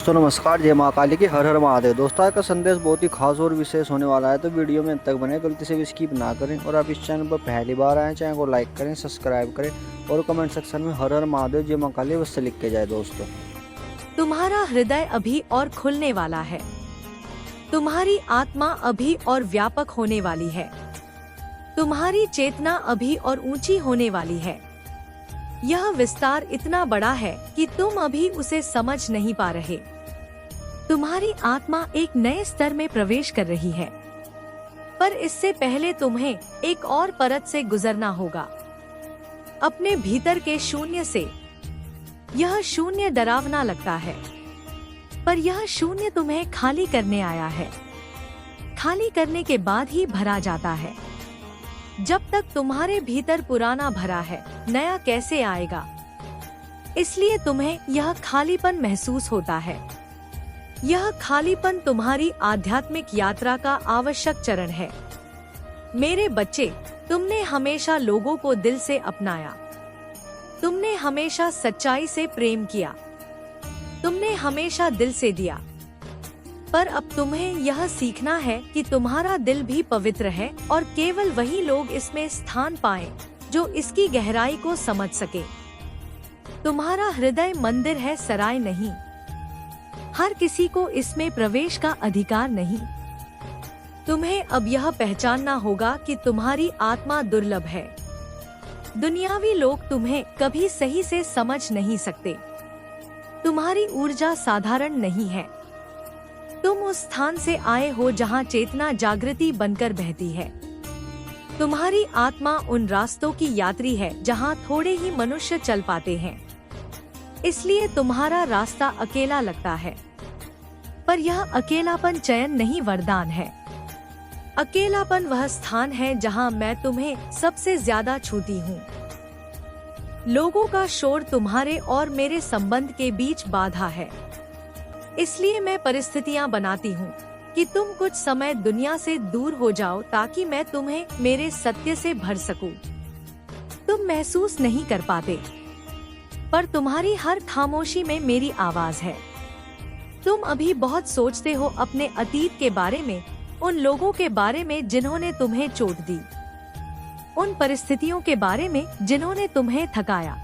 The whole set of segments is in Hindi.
दोस्तों नमस्कार, जय माँ काली की हर हर महादेव। दोस्तों आज का संदेश बहुत ही खास और विशेष होने वाला है, तो वीडियो में अंत तक बने, गलती से भी स्किप ना करें। और आप इस चैनल पर पहली बार आए, चैनल को लाइक करें, सब्सक्राइब करें और कमेंट सेक्शन में हर हर महादेव जय माँ काली अवश्य लिख के जाए। दोस्तों तुम्हारा हृदय अभी और खुलने वाला है। तुम्हारी आत्मा अभी और व्यापक होने वाली है। तुम्हारी चेतना अभी और ऊंची होने वाली है। यह विस्तार इतना बड़ा है कि तुम अभी उसे समझ नहीं पा रहे। तुम्हारी आत्मा एक नए स्तर में प्रवेश कर रही है, पर इससे पहले तुम्हें एक और परत से गुजरना होगा, अपने भीतर के शून्य से। यह शून्य डरावना लगता है, पर यह शून्य तुम्हें खाली करने आया है। खाली करने के बाद ही भरा जाता है। जब तक तुम्हारे भीतर पुराना भरा है, नया कैसे आएगा? इसलिए तुम्हें यह खालीपन महसूस होता है। यह खालीपन तुम्हारी आध्यात्मिक यात्रा का आवश्यक चरण है। मेरे बच्चे, तुमने हमेशा लोगों को दिल से अपनाया। तुमने हमेशा सच्चाई से प्रेम किया। तुमने हमेशा दिल से दिया। पर अब तुम्हें यह सीखना है कि तुम्हारा दिल भी पवित्र है और केवल वही लोग इसमें स्थान पाएं जो इसकी गहराई को समझ सके। तुम्हारा हृदय मंदिर है, सराय नहीं। हर किसी को इसमें प्रवेश का अधिकार नहीं। तुम्हें अब यह पहचानना होगा कि तुम्हारी आत्मा दुर्लभ है। दुनियावी लोग तुम्हें कभी सही से समझ नहीं सकते। तुम्हारी ऊर्जा साधारण नहीं है। तुम उस स्थान से आए हो जहां चेतना जागृति बनकर बहती है। तुम्हारी आत्मा उन रास्तों की यात्री है जहां थोड़े ही मनुष्य चल पाते हैं। इसलिए तुम्हारा रास्ता अकेला लगता है, पर यह अकेलापन चयन नहीं, वरदान है। अकेलापन वह स्थान है जहां मैं तुम्हें सबसे ज्यादा छूती हूँ। लोगों का शोर तुम्हारे और मेरे संबंध के बीच बाधा है। इसलिए मैं परिस्थितियां बनाती हूँ कि तुम कुछ समय दुनिया से दूर हो जाओ, ताकि मैं तुम्हें मेरे सत्य से भर सकूं। तुम महसूस नहीं कर पाते, पर तुम्हारी हर खामोशी में मेरी आवाज है। तुम अभी बहुत सोचते हो अपने अतीत के बारे में, उन लोगों के बारे में जिन्होंने तुम्हें चोट दी, उन परिस्थितियों के बारे में जिन्होंने तुम्हें थकाया।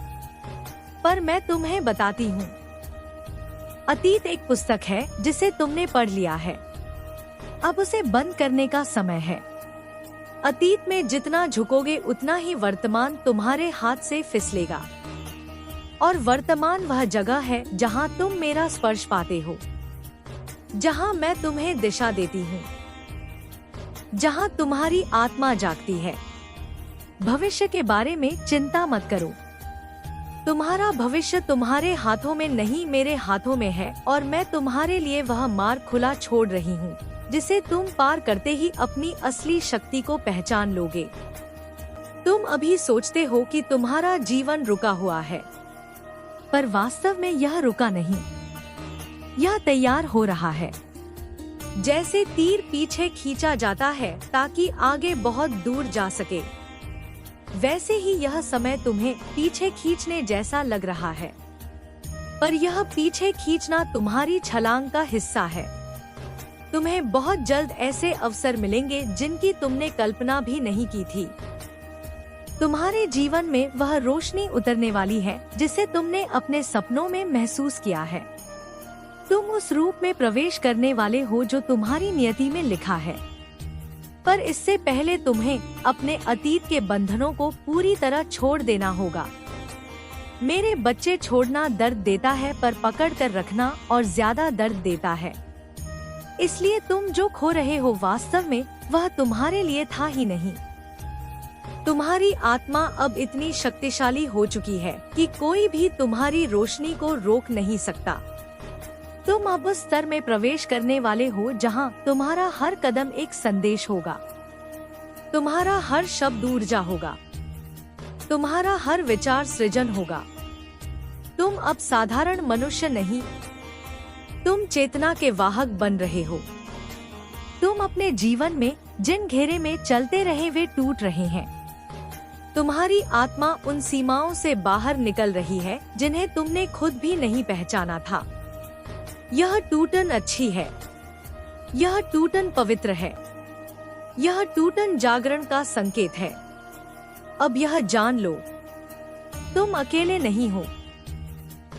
पर मैं तुम्हें बताती हूँ, अतीत एक पुस्तक है जिसे तुमने पढ़ लिया है। अब उसे बंद करने का समय है। अतीत में जितना झुकोगे उतना ही वर्तमान तुम्हारे हाथ से फिसलेगा। और वर्तमान वह जगह है जहां तुम मेरा स्पर्श पाते हो, जहां मैं तुम्हें दिशा देती हूँ, जहां तुम्हारी आत्मा जागती है। भविष्य के बारे में चिंता मत करो। तुम्हारा भविष्य तुम्हारे हाथों में नहीं, मेरे हाथों में है। और मैं तुम्हारे लिए वह मार्ग खुला छोड़ रही हूँ जिसे तुम पार करते ही अपनी असली शक्ति को पहचान लोगे। तुम अभी सोचते हो कि तुम्हारा जीवन रुका हुआ है, पर वास्तव में यह रुका नहीं, यह तैयार हो रहा है। जैसे तीर पीछे खींचा जाता है ताकि आगे बहुत दूर जा सके, वैसे ही यह समय तुम्हें पीछे खींचने जैसा लग रहा है, पर यह पीछे खींचना तुम्हारी छलांग का हिस्सा है। तुम्हें बहुत जल्द ऐसे अवसर मिलेंगे जिनकी तुमने कल्पना भी नहीं की थी। तुम्हारे जीवन में वह रोशनी उतरने वाली है जिसे तुमने अपने सपनों में महसूस किया है। तुम उस रूप में प्रवेश करने वाले हो जो तुम्हारी नियति में लिखा है। पर इससे पहले तुम्हें अपने अतीत के बंधनों को पूरी तरह छोड़ देना होगा। मेरे बच्चे, छोड़ना दर्द देता है, पर पकड़ कर रखना और ज्यादा दर्द देता है। इसलिए तुम जो खो रहे हो वास्तव में वह तुम्हारे लिए था ही नहीं। तुम्हारी आत्मा अब इतनी शक्तिशाली हो चुकी है कि कोई भी तुम्हारी रोशनी को रोक नहीं सकता। तुम अब उस स्तर में प्रवेश करने वाले हो जहां तुम्हारा हर कदम एक संदेश होगा। तुम्हारा हर शब्द ऊर्जा होगा। तुम्हारा हर विचार सृजन होगा। तुम अब साधारण मनुष्य नहीं, तुम चेतना के वाहक बन रहे हो। तुम अपने जीवन में जिन घेरे में चलते रहे वे टूट रहे हैं। तुम्हारी आत्मा उन सीमाओं से बाहर निकल रही है जिन्हें तुमने खुद भी नहीं पहचाना था। यह टूटन अच्छी है, यह टूटन पवित्र है, यह टूटन जागरण का संकेत है। अब यह जान लो, तुम अकेले नहीं हो,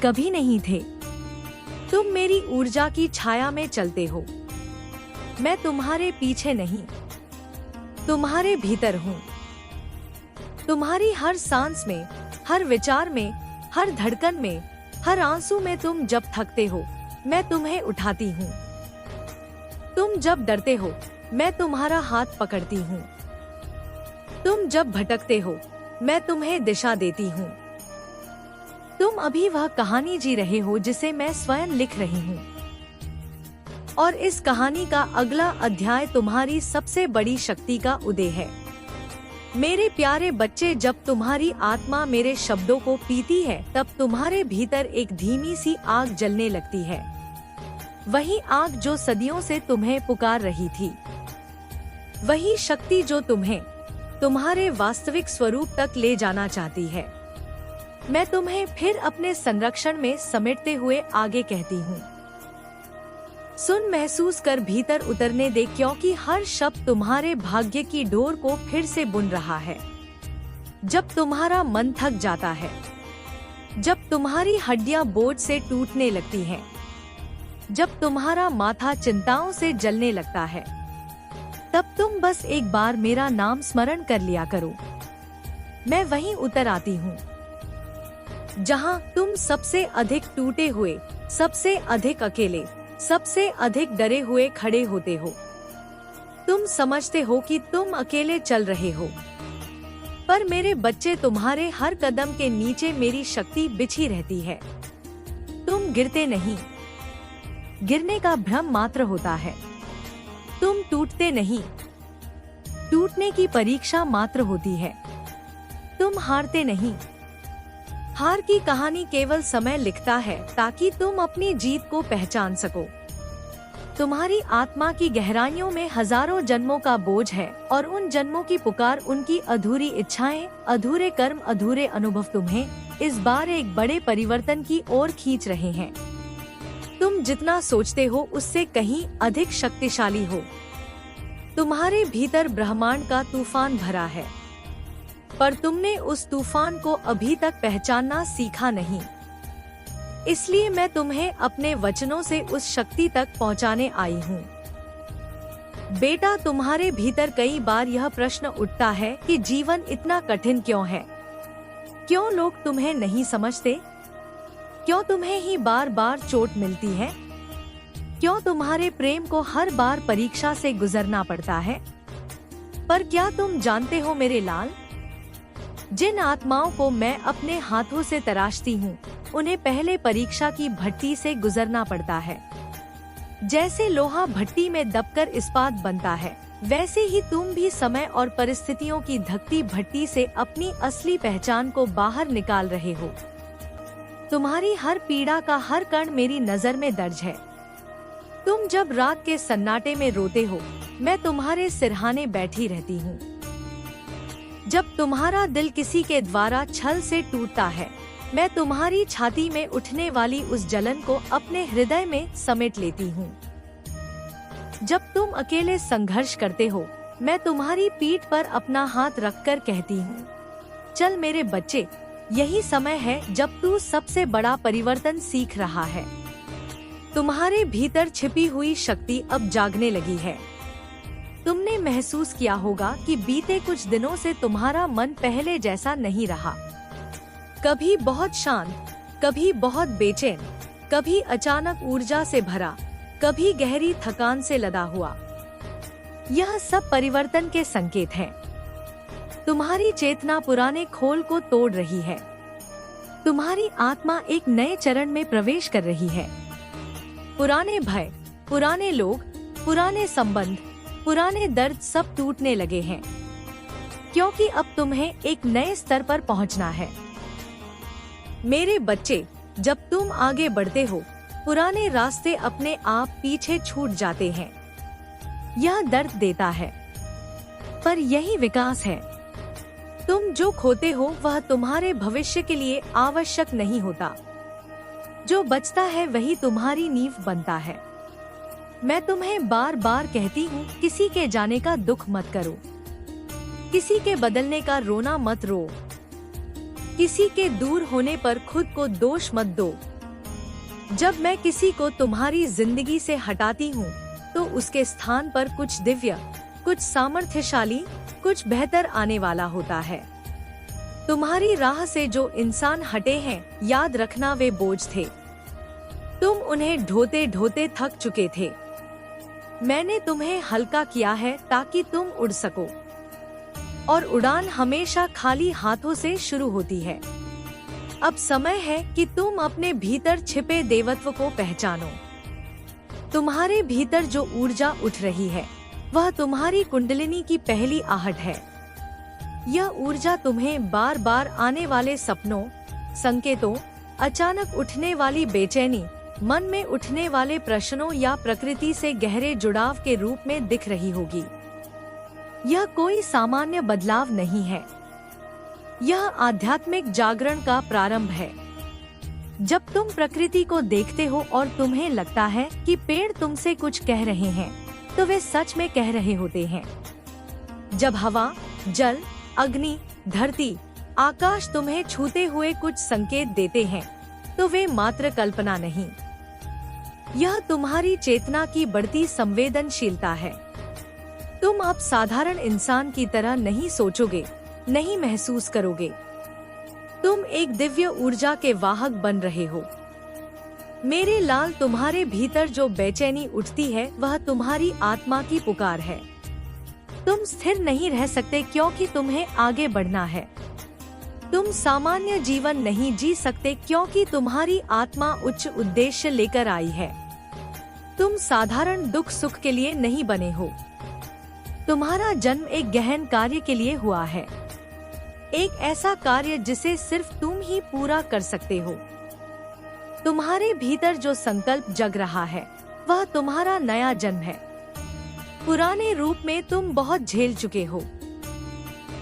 कभी नहीं थे। तुम मेरी ऊर्जा की छाया में चलते हो। मैं तुम्हारे पीछे नहीं, तुम्हारे भीतर हूँ। तुम्हारी हर सांस में, हर विचार में, हर धड़कन में, हर आंसू में तुम जब थकते हो, मैं तुम्हें उठाती हूँ। तुम जब डरते हो, मैं तुम्हारा हाथ पकड़ती हूँ। तुम जब भटकते हो, मैं तुम्हें दिशा देती हूँ। तुम अभी वह कहानी जी रहे हो जिसे मैं स्वयं लिख रही हूँ, और इस कहानी का अगला अध्याय तुम्हारी सबसे बड़ी शक्ति का उदय है। मेरे प्यारे बच्चे, जब तुम्हारी आत्मा मेरे शब्दों को पीती है, तब तुम्हारे भीतर एक धीमी सी आग जलने लगती है। वही आग जो सदियों से तुम्हें पुकार रही थी, वही शक्ति जो तुम्हें तुम्हारे वास्तविक स्वरूप तक ले जाना चाहती है। मैं तुम्हें फिर अपने संरक्षण में समेटते हुए आगे कहती हूँ। सुन, महसूस कर, भीतर उतरने दे, क्योंकि हर शब्द तुम्हारे भाग्य की डोर को फिर से बुन रहा है। जब तुम्हारा मन थक जाता है, जब तुम्हारी हड्डियां बोझ से टूटने लगती हैं, जब तुम्हारा माथा चिंताओं से जलने लगता है, तब तुम बस एक बार मेरा नाम स्मरण कर लिया करो। मैं वहीं उतर आती हूँ जहाँ तुम सबसे अधिक टूटे हुए, सबसे अधिक अकेले, सबसे अधिक डरे हुए खड़े होते हो। तुम समझते हो कि तुम अकेले चल रहे हो, पर मेरे बच्चे, तुम्हारे हर कदम के नीचे मेरी शक्ति बिछी रहती है। तुम गिरते नहीं, गिरने का भ्रम मात्र होता है। तुम टूटते नहीं, टूटने की परीक्षा मात्र होती है। तुम हारते नहीं, हार की कहानी केवल समय लिखता है ताकि तुम अपनी जीत को पहचान सको। तुम्हारी आत्मा की गहराइयों में हजारों जन्मों का बोझ है, और उन जन्मों की पुकार, उनकी अधूरी इच्छाएं, अधूरे कर्म, अधूरे अनुभव तुम्हें इस बार एक बड़े परिवर्तन की ओर खींच रहे हैं। तुम जितना सोचते हो उससे कहीं अधिक शक्तिशाली हो। तुम्हारे भीतर ब्रह्मांड का तूफान भरा है, पर तुमने उस तूफान को अभी तक पहचानना सीखा नहीं। इसलिए मैं तुम्हें अपने वचनों से उस शक्ति तक पहुंचाने आई हूँ। बेटा, तुम्हारे भीतर कई बार यह प्रश्न उठता है कि जीवन इतना कठिन क्यों है? क्यों लोग तुम्हें नहीं समझते? क्यों तुम्हें ही बार बार चोट मिलती है? क्यों तुम्हारे प्रेम को हर बार परीक्षा से गुजरना पड़ता है? पर क्या तुम जानते हो मेरे लाल, जिन आत्माओं को मैं अपने हाथों से तराशती हूँ, उन्हें पहले परीक्षा की भट्टी से गुजरना पड़ता है। जैसे लोहा भट्टी में दबकर इस्पात बनता है, वैसे ही तुम भी समय और परिस्थितियों की धकती भट्टी से अपनी असली पहचान को बाहर निकाल रहे हो। तुम्हारी हर पीड़ा का हर कण मेरी नजर में दर्ज है। तुम जब रात के सन्नाटे में रोते हो, मैं तुम्हारे सिरहाने बैठी रहती हूँ। जब तुम्हारा दिल किसी के द्वारा छल से टूटता है, मैं तुम्हारी छाती में उठने वाली उस जलन को अपने हृदय में समेट लेती हूँ। जब तुम अकेले संघर्ष करते हो, मैं तुम्हारी पीठ पर अपना हाथ रखकर कहती हूँ, चल मेरे बच्चे, यही समय है जब तू सबसे बड़ा परिवर्तन सीख रहा है। तुम्हारे भीतर छिपी हुई शक्ति अब जागने लगी है। तुमने महसूस किया होगा कि बीते कुछ दिनों से तुम्हारा मन पहले जैसा नहीं रहा। कभी बहुत शांत, कभी बहुत बेचैन, कभी अचानक ऊर्जा से भरा, कभी गहरी थकान से लदा हुआ। यह सब परिवर्तन के संकेत हैं। तुम्हारी चेतना पुराने खोल को तोड़ रही है। तुम्हारी आत्मा एक नए चरण में प्रवेश कर रही है। पुराने भय, पुराने लोग, पुराने संबंध, पुराने दर्द सब टूटने लगे हैं, क्योंकि अब तुम्हें एक नए स्तर पर पहुंचना है। मेरे बच्चे, जब तुम आगे बढ़ते हो, पुराने रास्ते अपने आप पीछे छूट जाते हैं। यह दर्द देता है, पर यही विकास है। तुम जो खोते हो वह तुम्हारे भविष्य के लिए आवश्यक नहीं होता। जो बचता है वही तुम्हारी नींव बनता है। मैं तुम्हें बार बार कहती हूँ, किसी के जाने का दुख मत करो, किसी के बदलने का रोना मत रो, किसी के दूर होने पर खुद को दोष मत दो। जब मैं किसी को तुम्हारी जिंदगी से हटाती हूँ तो उसके स्थान पर कुछ दिव्य, कुछ सामर्थ्यशाली, कुछ बेहतर आने वाला होता है। तुम्हारी राह से जो इंसान हटे हैं, याद रखना वे बोझ थे। तुम उन्हें ढोते ढोते थक चुके थे। मैंने तुम्हें हल्का किया है ताकि तुम उड़ सको, और उड़ान हमेशा खाली हाथों से शुरू होती है। अब समय है कि तुम अपने भीतर छिपे देवत्व को पहचानो। तुम्हारे भीतर जो ऊर्जा उठ रही है वह तुम्हारी कुंडलिनी की पहली आहट है। यह ऊर्जा तुम्हें बार बार आने वाले सपनों, संकेतों, अचानक उठने वाली बेचैनी, मन में उठने वाले प्रश्नों या प्रकृति से गहरे जुड़ाव के रूप में दिख रही होगी। यह कोई सामान्य बदलाव नहीं है, यह आध्यात्मिक जागरण का प्रारंभ है। जब तुम प्रकृति को देखते हो और तुम्हें लगता है कि पेड़ तुमसे कुछ कह रहे हैं, तो वे सच में कह रहे होते हैं। जब हवा, जल, अग्नि, धरती, आकाश तुम्हें छूते हुए कुछ संकेत देते हैं, तो वे मात्र कल्पना नहीं, यह तुम्हारी चेतना की बढ़ती संवेदनशीलता है। तुम अब साधारण इंसान की तरह नहीं सोचोगे, नहीं महसूस करोगे। तुम एक दिव्य ऊर्जा के वाहक बन रहे हो। मेरे लाल, तुम्हारे भीतर जो बेचैनी उठती है वह तुम्हारी आत्मा की पुकार है। तुम स्थिर नहीं रह सकते क्योंकि तुम्हें आगे बढ़ना है। तुम सामान्य जीवन नहीं जी सकते क्योंकि तुम्हारी आत्मा उच्च उद्देश्य लेकर आई है। तुम साधारण दुख सुख के लिए नहीं बने हो। तुम्हारा जन्म एक गहन कार्य के लिए हुआ है, एक ऐसा कार्य जिसे सिर्फ तुम ही पूरा कर सकते हो। तुम्हारे भीतर जो संकल्प जग रहा है वह तुम्हारा नया जन्म है। पुराने रूप में तुम बहुत झेल चुके हो।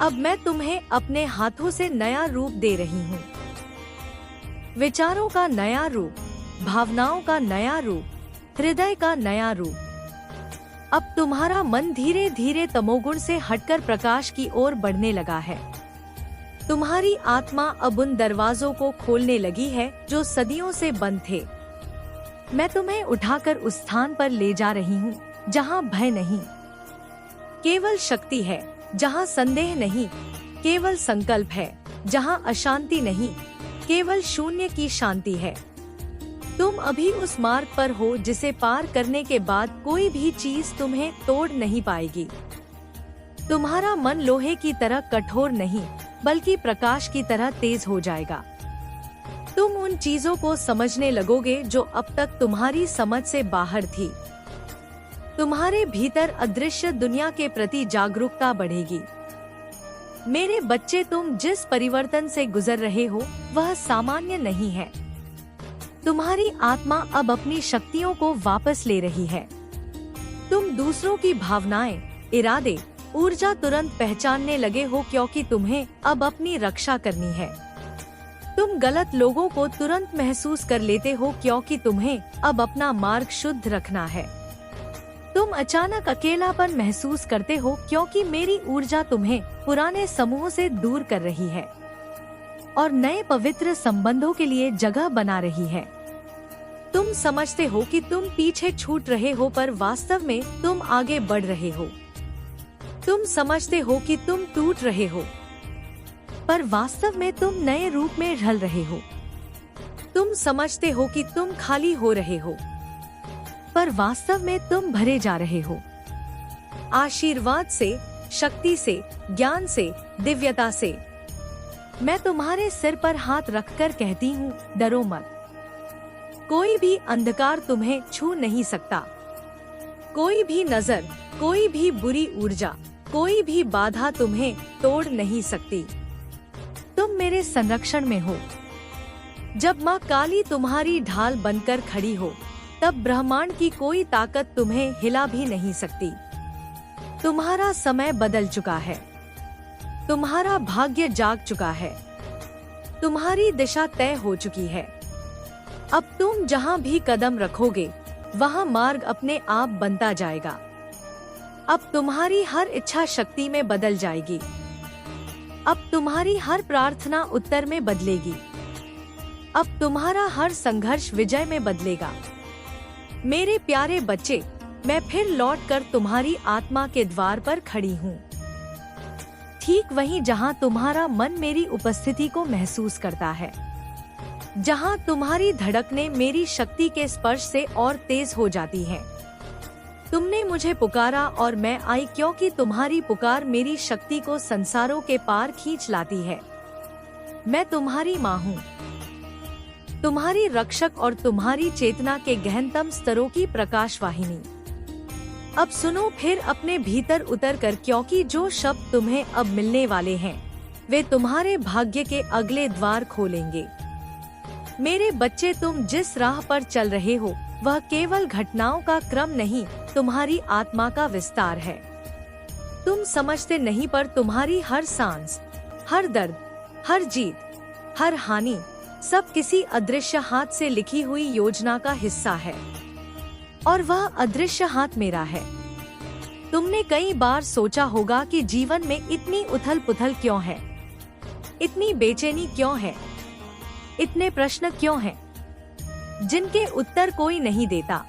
अब मैं तुम्हें अपने हाथों से नया रूप दे रही हूँ। विचारों का नया रूप, भावनाओं का नया रूप, हृदय का नया रूप। अब तुम्हारा मन धीरे धीरे तमोगुण से हटकर प्रकाश की ओर बढ़ने लगा है। तुम्हारी आत्मा अब उन दरवाजों को खोलने लगी है जो सदियों से बंद थे। मैं तुम्हें उठाकर उस स्थान पर ले जा रही हूँ जहाँ भय नहीं, केवल शक्ति है। जहाँ संदेह नहीं, केवल संकल्प है। जहाँ अशांति नहीं, केवल शून्य की शांति है। तुम अभी उस मार्ग पर हो जिसे पार करने के बाद कोई भी चीज तुम्हें तोड़ नहीं पाएगी। तुम्हारा मन लोहे की तरह कठोर नहीं, बल्कि प्रकाश की तरह तेज हो जाएगा। तुम उन चीजों को समझने लगोगे जो अब तक तुम्हारी समझ से बाहर थी। तुम्हारे भीतर अदृश्य दुनिया के प्रति जागरूकता बढ़ेगी। मेरे बच्चे, तुम जिस परिवर्तन से गुजर रहे हो वह सामान्य नहीं है। तुम्हारी आत्मा अब अपनी शक्तियों को वापस ले रही है। तुम दूसरों की भावनाएं, इरादे, ऊर्जा तुरंत पहचानने लगे हो क्योंकि तुम्हें अब अपनी रक्षा करनी है। तुम गलत लोगों को तुरंत महसूस कर लेते हो क्योंकि तुम्हें अब अपना मार्ग शुद्ध रखना है। तुम अचानक अकेलापन महसूस करते हो क्योंकि मेरी ऊर्जा तुम्हें पुराने समूह से दूर कर रही है और नए पवित्र संबंधों के लिए जगह बना रही है। तुम समझते हो कि तुम पीछे छूट रहे हो, पर वास्तव में तुम आगे बढ़ रहे हो। तुम समझते हो कि तुम टूट रहे हो, पर वास्तव में तुम नए रूप में ढल रहे हो। तुम समझते हो कि तुम खाली हो रहे हो, पर वास्तव में तुम भरे जा रहे हो। आशीर्वाद से, शक्ति से, ज्ञान से, दिव्यता से। मैं तुम्हारे सिर पर हाथ रखकर कहती हूँ, डरो मत। कोई भी अंधकार तुम्हें छू नहीं सकता। कोई भी नजर, कोई भी बुरी ऊर्जा, कोई भी बाधा तुम्हें तोड़ नहीं सकती। तुम मेरे संरक्षण में हो। जब माँ काली तुम्हारी ढाल बनकर खड़ी हो, तब ब्रह्मांड की कोई ताकत तुम्हें हिला भी नहीं सकती। तुम्हारा समय बदल चुका है। तुम्हारा भाग्य जाग चुका है। तुम्हारी दिशा तय हो चुकी है। अब तुम जहाँ भी कदम रखोगे वहाँ मार्ग अपने आप बनता जाएगा। अब तुम्हारी हर इच्छा शक्ति में बदल जाएगी। अब तुम्हारी हर प्रार्थना उत्तर में बदलेगी। अब तुम्हारा हर संघर्ष विजय में बदलेगा। मेरे प्यारे बच्चे, मैं फिर लौटकर तुम्हारी आत्मा के द्वार पर खड़ी हूँ, ठीक वहीं जहाँ तुम्हारा मन मेरी उपस्थिति को महसूस करता है, जहाँ तुम्हारी धड़कनें मेरी शक्ति के स्पर्श से और तेज हो जाती हैं। तुमने मुझे पुकारा और मैं आई, क्योंकि तुम्हारी पुकार मेरी शक्ति को संसारों के पार खींच लाती है। मैं तुम्हारी माँ हूँ, तुम्हारी रक्षक और तुम्हारी चेतना के गहनतम स्तरों की प्रकाश वाहिनी। अब सुनो फिर अपने भीतर उतर कर, क्योंकि जो शब्द तुम्हें अब मिलने वाले हैं वे तुम्हारे भाग्य के अगले द्वार खोलेंगे। मेरे बच्चे, तुम जिस राह पर चल रहे हो वह केवल घटनाओं का क्रम नहीं, तुम्हारी आत्मा का विस्तार है। तुम समझते नहीं, पर तुम्हारी हर सांस, हर दर्द, हर जीत, हर हानि सब किसी अदृश्य हाथ से लिखी हुई योजना का हिस्सा है, और वह अदृश्य हाथ मेरा है। तुमने कई बार सोचा होगा कि जीवन में इतनी उथल पुथल क्यों है, इतनी बेचैनी क्यों है, इतने प्रश्न क्यों हैं, जिनके उत्तर कोई नहीं देता।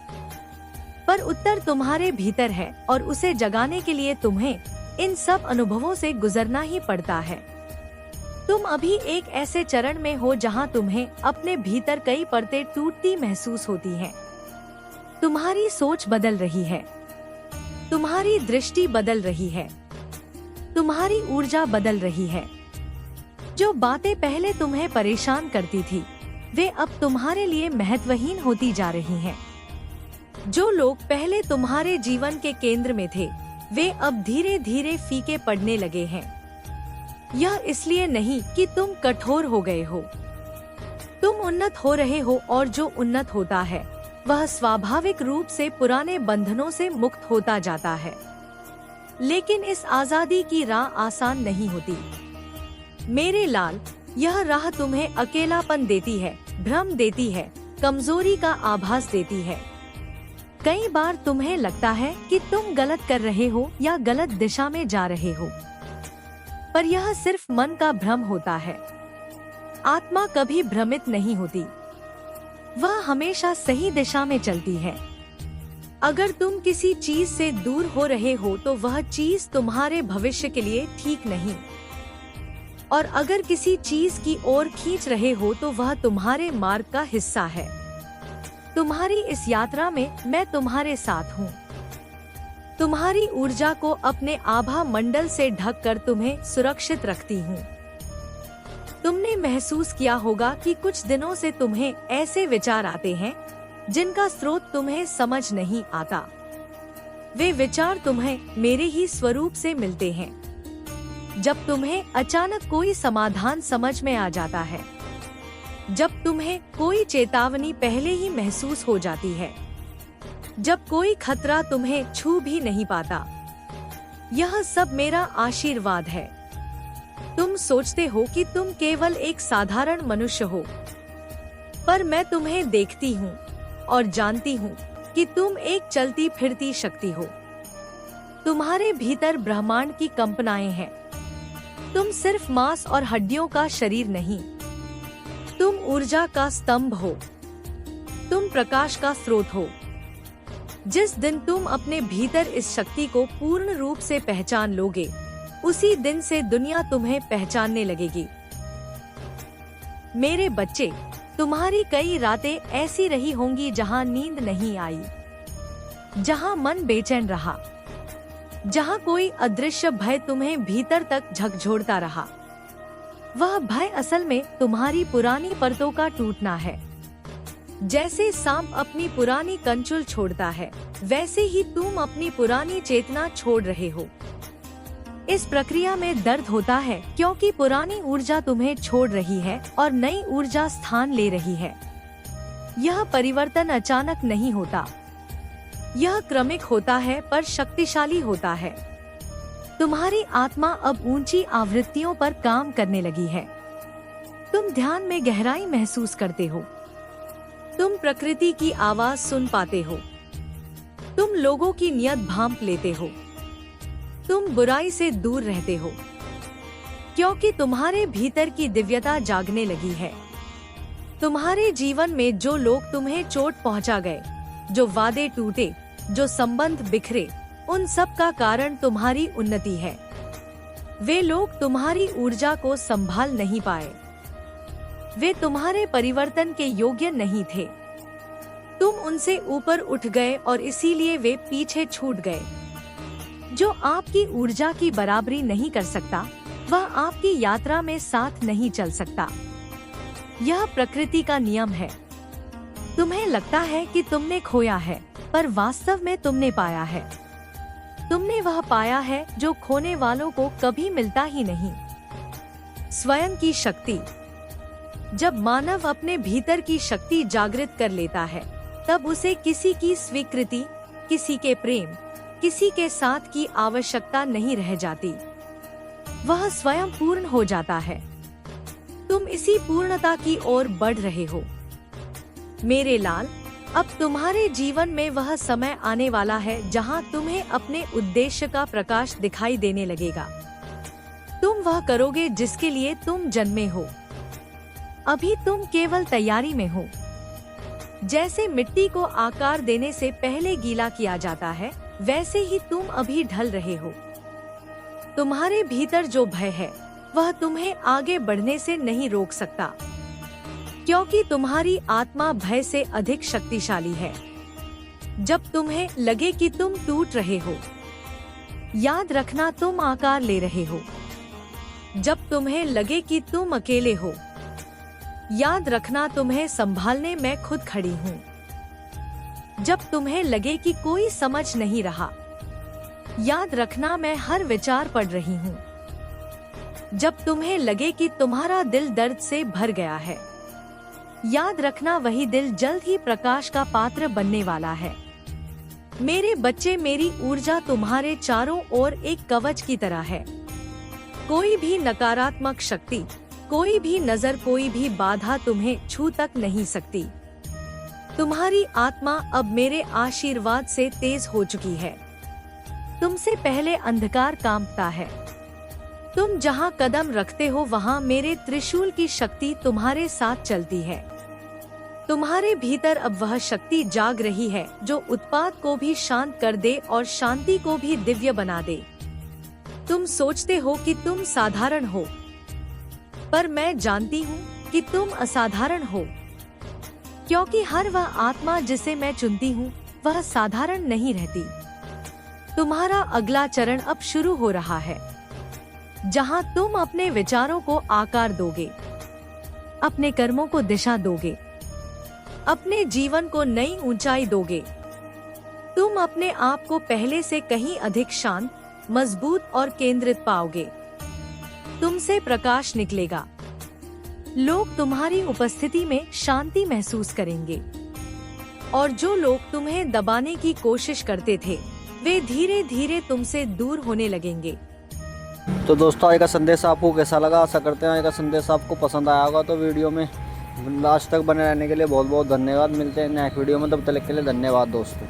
पर उत्तर तुम्हारे भीतर है, और उसे जगाने के लिए तुम्हें इन सब अनुभवों से गुजरना ही पड़ता है। तुम अभी एक ऐसे चरण में हो जहां तुम्हें अपने भीतर कई परतें टूटती महसूस होती हैं। तुम्हारी सोच बदल रही है, तुम्हारी दृष्टि बदल रही है, तुम्हारी ऊर्जा बदल रही है। जो बातें पहले तुम्हें परेशान करती थी वे अब तुम्हारे लिए महत्वहीन होती जा रही हैं। जो लोग पहले तुम्हारे जीवन के केंद्र में थे वे अब धीरे धीरे फीके पड़ने लगे हैं। यह इसलिए नहीं कि तुम कठोर हो गए हो, तुम उन्नत हो रहे हो, और जो उन्नत होता है वह स्वाभाविक रूप से पुराने बंधनों से मुक्त होता जाता है। लेकिन इस आजादी की राह आसान नहीं होती मेरे लाल। यह राह तुम्हें अकेलापन देती है, भ्रम देती है, कमजोरी का आभास देती है। कई बार तुम्हें लगता है कि तुम गलत कर रहे हो या गलत दिशा में जा रहे हो, पर यह सिर्फ मन का भ्रम होता है। आत्मा कभी भ्रमित नहीं होती, वह हमेशा सही दिशा में चलती है। अगर तुम किसी चीज से दूर हो रहे हो तो वह चीज तुम्हारे भविष्य के लिए ठीक नहीं, और अगर किसी चीज की ओर खींच रहे हो तो वह तुम्हारे मार्ग का हिस्सा है। तुम्हारी इस यात्रा में मैं तुम्हारे साथ हूँ। तुम्हारी ऊर्जा को अपने आभा मंडल से ढककर तुम्हें सुरक्षित रखती हूँ। तुमने महसूस किया होगा कि कुछ दिनों से तुम्हें ऐसे विचार आते हैं जिनका स्रोत तुम्हें समझ नहीं आता। वे विचार तुम्हें मेरे ही स्वरूप से मिलते हैं। जब तुम्हें अचानक कोई समाधान समझ में आ जाता है, जब तुम्हें कोई चेतावनी पहले ही महसूस हो जाती है, जब कोई खतरा तुम्हें छू भी नहीं पाता, यह सब मेरा आशीर्वाद है। तुम सोचते हो कि तुम केवल एक साधारण मनुष्य हो, पर मैं तुम्हें देखती हूँ और जानती हूँ कि तुम एक चलती फिरती शक्ति हो। तुम्हारे भीतर ब्रह्मांड की कल्पनाएं हैं। तुम सिर्फ मांस और हड्डियों का शरीर नहीं, तुम ऊर्जा का स्तंभ हो, तुम प्रकाश का स्रोत हो। जिस दिन तुम अपने भीतर इस शक्ति को पूर्ण रूप से पहचान लोगे, उसी दिन से दुनिया तुम्हें पहचानने लगेगी। मेरे बच्चे, तुम्हारी कई रातें ऐसी रही होंगी जहां नींद नहीं आई, जहां मन बेचैन रहा, जहां कोई अदृश्य भय तुम्हें भीतर तक झकझोरता रहा। वह भय असल में तुम्हारी पुरानी परतों का टूटना है। जैसे सांप अपनी पुरानी कंचुल छोड़ता है, वैसे ही तुम अपनी पुरानी चेतना छोड़ रहे हो। इस प्रक्रिया में दर्द होता है क्योंकि पुरानी ऊर्जा तुम्हें छोड़ रही है और नई ऊर्जा स्थान ले रही है। यह परिवर्तन अचानक नहीं होता, यह क्रमिक होता है पर शक्तिशाली होता है। तुम्हारी आत्मा अब ऊंची आवृत्तियों पर काम करने लगी है। तुम ध्यान में गहराई महसूस करते हो, तुम प्रकृति की आवाज सुन पाते हो। तुम लोगों की नियत भांप लेते हो। तुम बुराई से दूर रहते हो, क्योंकि तुम्हारे भीतर की दिव्यता जागने लगी है। तुम्हारे जीवन में जो लोग तुम्हें चोट पहुंचा गए, जो वादे टूटे, जो संबंध बिखरे, उन सब का कारण तुम्हारी उन्नति है। वे लोग तुम्हारी ऊर्जा को संभाल नहीं पाए। वे तुम्हारे परिवर्तन के योग्य नहीं थे। तुम उनसे ऊपर उठ गए और इसीलिए वे पीछे छूट गए। जो आपकी ऊर्जा की बराबरी नहीं कर सकता, वह आपकी यात्रा में साथ नहीं चल सकता। यह प्रकृति का नियम है। तुम्हें लगता है कि तुमने खोया है, पर वास्तव में तुमने पाया है। तुमने वह पाया है जो खोने वालों को कभी मिलता ही नहीं। स्वयं की शक्ति। जब मानव अपने भीतर की शक्ति जागृत कर लेता है, तब उसे किसी की स्वीकृति, किसी के प्रेम, किसी के साथ की आवश्यकता नहीं रह जाती। वह स्वयं पूर्ण हो जाता है। तुम इसी पूर्णता की ओर बढ़ रहे हो। मेरे लाल, अब तुम्हारे जीवन में वह समय आने वाला है जहां तुम्हें अपने उद्देश्य का प्रकाश दिखाई देने लगेगा। तुम वह करोगे जिसके लिए तुम जन्मे हो। अभी तुम केवल तैयारी में हो। जैसे मिट्टी को आकार देने से पहले गीला किया जाता है, वैसे ही तुम अभी ढल रहे हो। तुम्हारे भीतर जो भय है, वह तुम्हें आगे बढ़ने से नहीं रोक सकता, क्योंकि तुम्हारी आत्मा भय से अधिक शक्तिशाली है। जब तुम्हें लगे कि तुम टूट रहे हो, याद रखना तुम आकार ले रहे हो। जब तुम्हें लगे कि तुम अकेले हो, याद रखना तुम्हें संभालने में खुद खड़ी हूँ। जब तुम्हें लगे कि कोई समझ नहीं रहा, याद रखना मैं हर विचार पढ़ रही हूँ। जब तुम्हें लगे कि तुम्हारा दिल दर्द से भर गया है, याद रखना वही दिल जल्द ही प्रकाश का पात्र बनने वाला है। मेरे बच्चे, मेरी ऊर्जा तुम्हारे चारों ओर एक कवच की तरह है। कोई भी नकारात्मक शक्ति, कोई भी नजर, कोई भी बाधा तुम्हें छू तक नहीं सकती। तुम्हारी आत्मा अब मेरे आशीर्वाद से तेज हो चुकी है। तुमसे पहले अंधकार कांपता है। तुम जहां कदम रखते हो, वहां मेरे त्रिशूल की शक्ति तुम्हारे साथ चलती है। तुम्हारे भीतर अब वह शक्ति जाग रही है जो उत्पात को भी शांत कर दे और शांति को भी दिव्य बना दे। तुम सोचते हो कि तुम साधारण हो, पर मैं जानती हूँ कि तुम असाधारण हो, क्योंकि हर वह आत्मा जिसे मैं चुनती हूँ, वह साधारण नहीं रहती। तुम्हारा अगला चरण अब शुरू हो रहा है, जहाँ तुम अपने विचारों को आकार दोगे, अपने कर्मों को दिशा दोगे, अपने जीवन को नई ऊंचाई दोगे। तुम अपने आप को पहले से कहीं अधिक शांत, मजबूत और केंद्रित पाओगे। तुमसे प्रकाश निकलेगा। लोग तुम्हारी उपस्थिति में शांति महसूस करेंगे, और जो लोग तुम्हें दबाने की कोशिश करते थे, वे धीरे धीरे तुमसे दूर होने लगेंगे। तो दोस्तों, आज का संदेश आपको कैसा लगा? आशा करते हैं आज का संदेश आपको पसंद आया होगा। तो वीडियो में लास्ट तक बने रहने के लिए बहुत बहुत धन्यवाद। मिलते हैं नेक्स्ट वीडियो में, तब तक के लिए धन्यवाद दोस्तों।